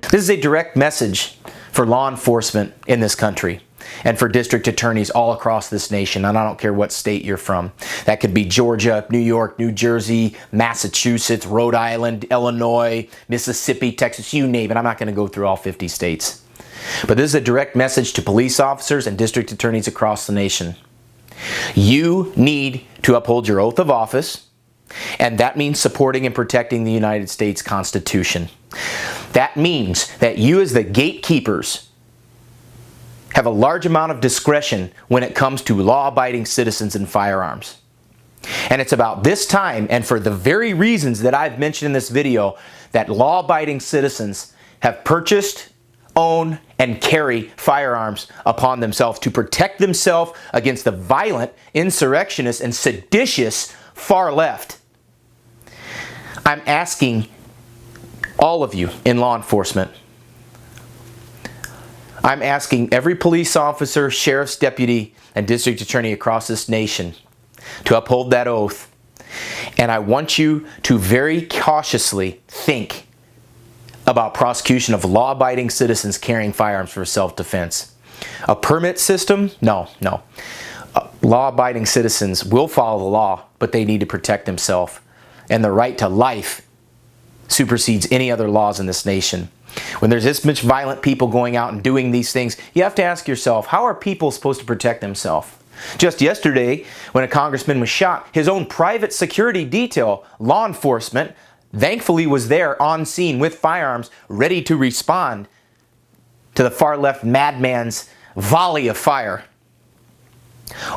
This is a direct message for law enforcement in this country and for district attorneys all across this nation, and I don't care what state you're from. That could be Georgia, New York, New Jersey, Massachusetts, Rhode Island, Illinois, Mississippi, Texas, you name it. I'm not going to go through all 50 states. But this is a direct message to police officers and district attorneys across the nation. You need to uphold your oath of office, and that means supporting and protecting the United States Constitution. That means that you as the gatekeepers have a large amount of discretion when it comes to law-abiding citizens and firearms. And it's about this time, and for the very reasons that I've mentioned in this video, that law-abiding citizens have purchased, own, and carry firearms upon themselves to protect themselves against the violent, insurrectionist, and seditious far left. I'm asking all of you in law enforcement, I'm asking every police officer, sheriff's deputy, and district attorney across this nation to uphold that oath. And I want you to very cautiously think about prosecution of law-abiding citizens carrying firearms for self-defense. A permit system? No. Law-abiding citizens will follow the law, but they need to protect themselves. And the right to life supersedes any other laws in this nation. When there's this much violent people going out and doing these things, you have to ask yourself, how are people supposed to protect themselves? Just yesterday, when a congressman was shot, his own private security detail, law enforcement, thankfully was there on scene with firearms, ready to respond to the far left madman's volley of fire.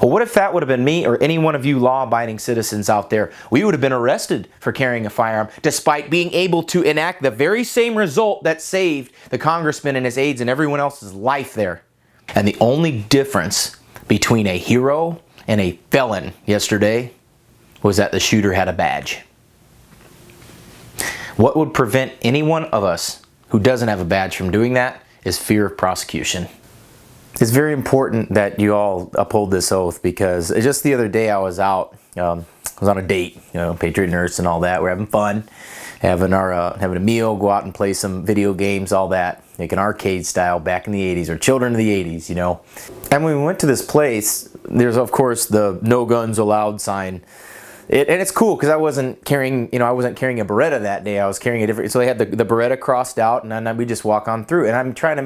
Well, what if that would have been me or any one of you law-abiding citizens out there? We would have been arrested for carrying a firearm, despite being able to enact the very same result that saved the congressman and his aides and everyone else's life there. And the only difference between a hero and a felon yesterday was that the shooter had a badge. What would prevent any one of us who doesn't have a badge from doing that is fear of prosecution. It's very important that you all uphold this oath, because just the other day I was out, I was on a date, Patriot Nurse and all that. We're having fun, having a meal, go out and play some video games, all that, like an arcade style back in the 80s, or children of the 80s, And when we went to this place, there's of course the no guns allowed sign. And it's cool because I wasn't carrying a Beretta that day. I was carrying a different, so they had the Beretta crossed out, and then we just walk on through. And I'm trying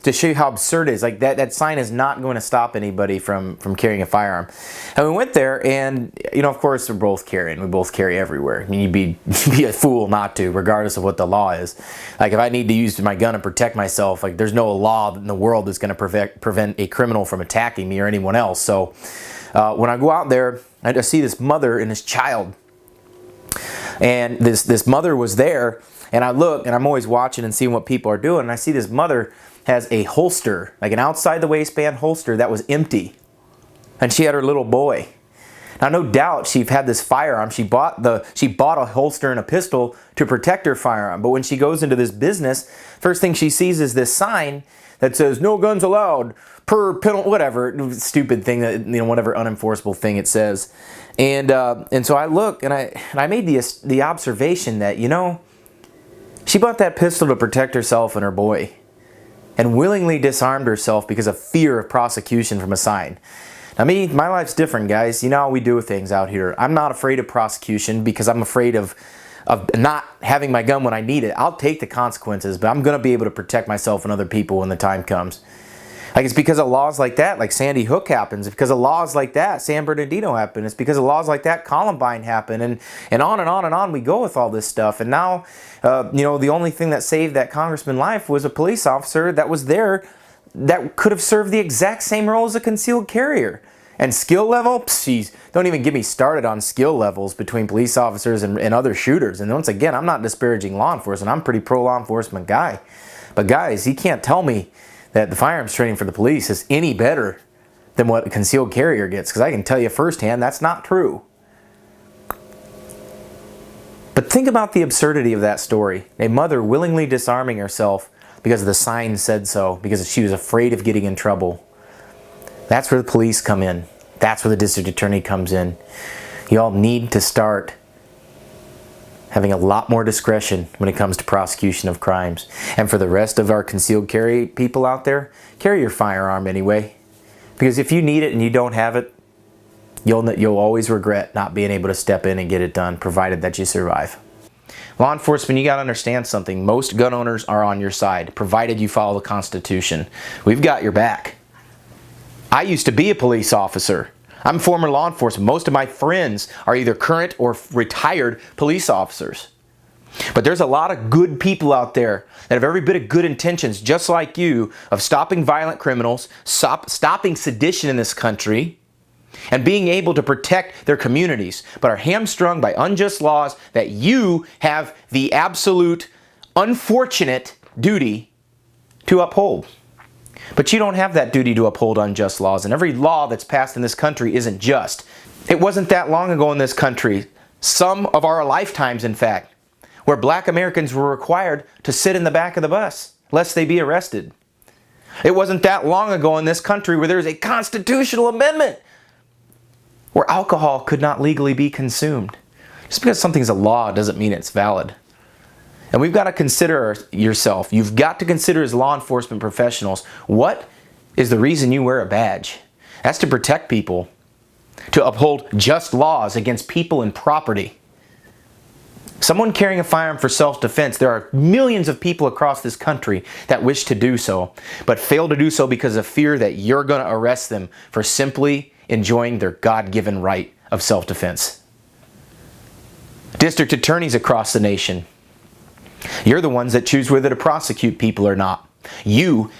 to show you how absurd it is. Like that sign is not going to stop anybody from carrying a firearm. And we went there, and of course we're both carrying. We both carry everywhere. I mean, you'd be a fool not to, regardless of what the law is. Like if I need to use my gun to protect myself, like there's no law in the world that's going to prevent a criminal from attacking me or anyone else. So when I go out there, I see this mother and this child, and this mother was there, and I look, and I'm always watching and seeing what people are doing, and I see this mother has a holster, like an outside the waistband holster that was empty, and she had her little boy. Now, no doubt she had this firearm. She bought a holster and a pistol to protect her firearm, but when she goes into this business, first thing she sees is this sign that says no guns allowed per penalty, whatever stupid thing that whatever unenforceable thing it says, and so I look and I made the observation that she bought that pistol to protect herself and her boy, and willingly disarmed herself because of fear of prosecution from a sign. Now my life's different, guys. You know how we do things out here. I'm not afraid of prosecution because I'm afraid of not having my gun when I need it. I'll take the consequences, but I'm going to be able to protect myself and other people when the time comes. Like it's because of laws like that, like Sandy Hook happens. It's because of laws like that, San Bernardino happened. It's because of laws like that, Columbine happened, and on and on and on we go with all this stuff. And now, the only thing that saved that congressman's life was a police officer that was there that could have served the exact same role as a concealed carrier. And skill level, geez, don't even get me started on skill levels between police officers and other shooters. And once again, I'm not disparaging law enforcement. I'm a pretty pro law enforcement guy. But guys, you can't tell me that the firearms training for the police is any better than what a concealed carrier gets, because I can tell you firsthand that's not true. But think about the absurdity of that story. A mother willingly disarming herself because the sign said so, because she was afraid of getting in trouble. That's where the police come in. That's where the district attorney comes in. You all need to start having a lot more discretion when it comes to prosecution of crimes. And for the rest of our concealed carry people out there, carry your firearm anyway. Because if you need it and you don't have it, you'll always regret not being able to step in and get it done, provided that you survive. Law enforcement, you got to understand something. Most gun owners are on your side, provided you follow the Constitution. We've got your back. I used to be a police officer. I'm former law enforcement. Most of my friends are either current or retired police officers. But there's a lot of good people out there that have every bit of good intentions, just like you, of stopping violent criminals, stopping sedition in this country, and being able to protect their communities, but are hamstrung by unjust laws that you have the absolute unfortunate duty to uphold. But you don't have that duty to uphold unjust laws, and every law that's passed in this country isn't just. It wasn't that long ago in this country, some of our lifetimes in fact, where black Americans were required to sit in the back of the bus lest they be arrested. It wasn't that long ago in this country where there was a constitutional amendment where alcohol could not legally be consumed. Just because something's a law doesn't mean it's valid. And we've got to consider yourself. You've got to consider as law enforcement professionals, what is the reason you wear a badge? That's to protect people, to uphold just laws against people and property. Someone carrying a firearm for self-defense, there are millions of people across this country that wish to do so, but fail to do so because of fear that you're going to arrest them for simply enjoying their God-given right of self-defense. District attorneys across the nation, you're the ones that choose whether to prosecute people or not. You,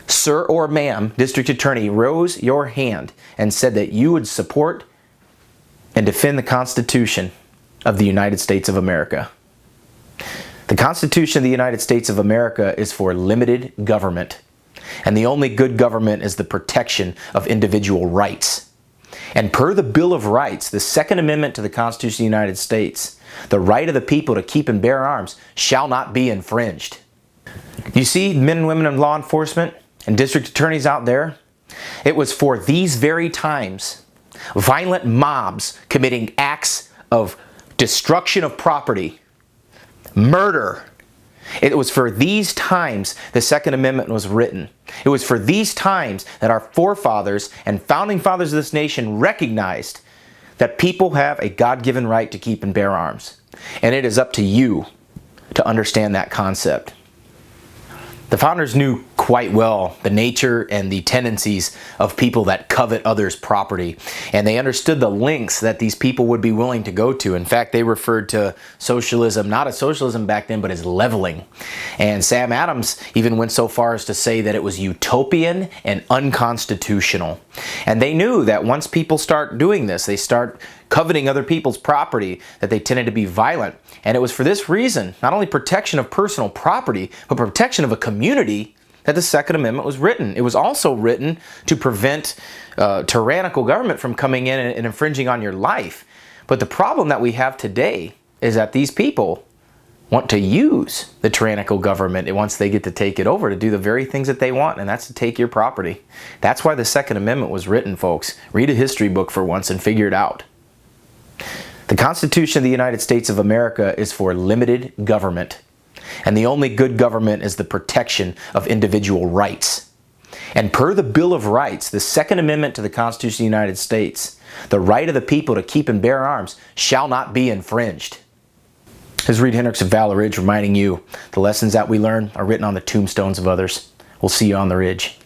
sir or ma'am, district attorney, rose your hand and said that you would support and defend the Constitution of the United States of America. The Constitution of the United States of America is for limited government. And the only good government is the protection of individual rights. And per the Bill of Rights, the Second Amendment to the Constitution of the United States, the right of the people to keep and bear arms shall not be infringed. You see, men and women in law enforcement and district attorneys out there, it was for these very times, violent mobs committing acts of destruction of property, murder. It was for these times the Second Amendment was written. It was for these times that our forefathers and founding fathers of this nation recognized that people have a God-given right to keep and bear arms. And it is up to you to understand that concept. The founders knew quite well the nature and the tendencies of people that covet others' property. And they understood the lengths that these people would be willing to go to. In fact, they referred to socialism, not as socialism back then, but as leveling. And Sam Adams even went so far as to say that it was utopian and unconstitutional. And they knew that once people start doing this, they start coveting other people's property, that they tended to be violent. And it was for this reason, not only protection of personal property, but protection of a community, that the Second Amendment was written. It was also written to prevent tyrannical government from coming in and infringing on your life. But the problem that we have today is that these people want to use the tyrannical government once they get to take it over to do the very things that they want, and that's to take your property. That's why the Second Amendment was written, folks. Read a history book for once and figure it out. The Constitution of the United States of America is for limited government. And the only good government is the protection of individual rights. And per the Bill of Rights, the Second Amendment to the Constitution of the United States, the right of the people to keep and bear arms shall not be infringed. This is Reid Henrichs of Valley Ridge reminding you the lessons that we learn are written on the tombstones of others. We'll see you on the ridge.